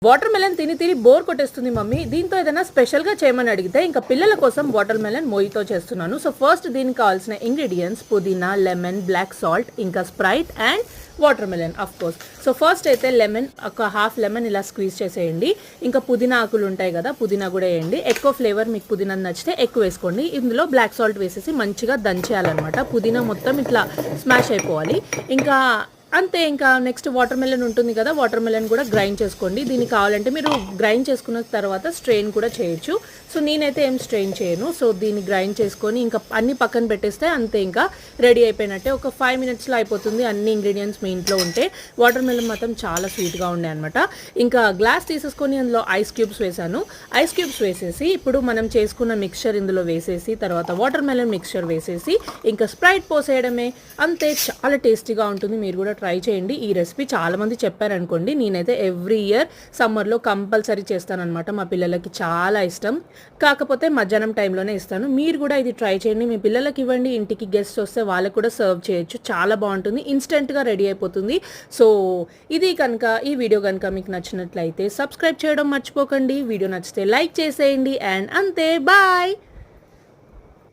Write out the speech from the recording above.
Water melon తిని తిని bore కొట్టేస్తుంది మమ్మీ, దీంతో ఏదైనా స్పెషల్గా చేయమని అడిగితే ఇంకా పిల్లల కోసం వాటర్ మెలన్ మొయితో చేస్తున్నాను. సో ఫస్ట్ దీనికి కావాల్సిన ఇంగ్రీడియంట్స్ పుదీనా, లెమన్, బ్లాక్ సాల్ట్, ఇంకా Sprite and water melon of course. So first అయితే లెమన్, ఒక హాఫ్ లెమన్ ఇలా స్క్వీజ్ చేసేయండి. ఇంకా పుదీనా ఆకులు ఉంటాయి కదా, పుదీనా కూడా వేయండి. ఎక్కువ ఫ్లేవర్ మీకు పుదీనా నచ్చితే ఎక్కువ వేసుకోండి. ఇందులో బ్లాక్ సాల్ట్ వేసేసి మంచిగా దంచేయాలన్నమాట. పుదీనా మొత్తం ఇట్లా స్మాష్ అయిపోవాలి. ఇంకా అంతే. ఇంకా నెక్స్ట్ వాటర్ మెలన్ ఉంటుంది కదా, వాటర్ మెలన్ కూడా గ్రైండ్ చేసుకోండి. దీనికి కావాలంటే మీరు గ్రైండ్ చేసుకున్న తర్వాత స్ట్రెయిన్ కూడా చేయొచ్చు. సో నేనైతే ఏం స్ట్రెయిన్ చేయను. సో దీన్ని గ్రైండ్ చేసుకొని ఇంకా అన్ని పక్కన పెట్టేస్తే అంతే, ఇంకా రెడీ అయిపోయినట్టే. ఒక 5 minutesలో అయిపోతుంది అన్ని ఇంగ్రీడియంట్స్ మీ ఇంట్లో ఉంటే. వాటర్ మెలన్ మాత్రం చాలా స్వీట్గా ఉండే అనమాట. ఇంకా గ్లాస్ తీసేసుకొని అందులో ఐస్ క్యూబ్స్ వేసాను. ఐస్ క్యూబ్స్ వేసేసి ఇప్పుడు మనం చేసుకున్న మిక్చర్ ఇందులో వేసేసి తర్వాత వాటర్ మెలన్ మిక్చర్ వేసేసి ఇంకా స్ప్రైట్ పోసేయడమే. అంతే, చాలా టేస్టీగా ఉంటుంది. మీరు కూడా ట్రై చేయండి. ఈ రెసిపీ చాలామంది చెప్పారనుకోండి. నేనైతే ఎవ్రీ ఇయర్ సమ్మర్లో కంపల్సరీ చేస్తానన్నమాట. మా పిల్లలకి చాలా ఇష్టం. కాకపోతే మధ్యాహ్నం టైంలోనే ఇస్తాను. మీరు కూడా ఇది ట్రై చేయండి, మీ పిల్లలకి ఇవ్వండి. ఇంటికి గెస్ట్ వస్తే వాళ్ళకు కూడా సర్వ్ చేయొచ్చు. చాలా బాగుంటుంది, ఇన్స్టెంట్గా రెడీ అయిపోతుంది. సో ఈ వీడియో కనుక మీకు నచ్చినట్లయితే సబ్స్క్రైబ్ చేయడం మర్చిపోకండి. వీడియో నచ్చితే లైక్ చేసేయండి. అండ్ అంతే, బాయ్.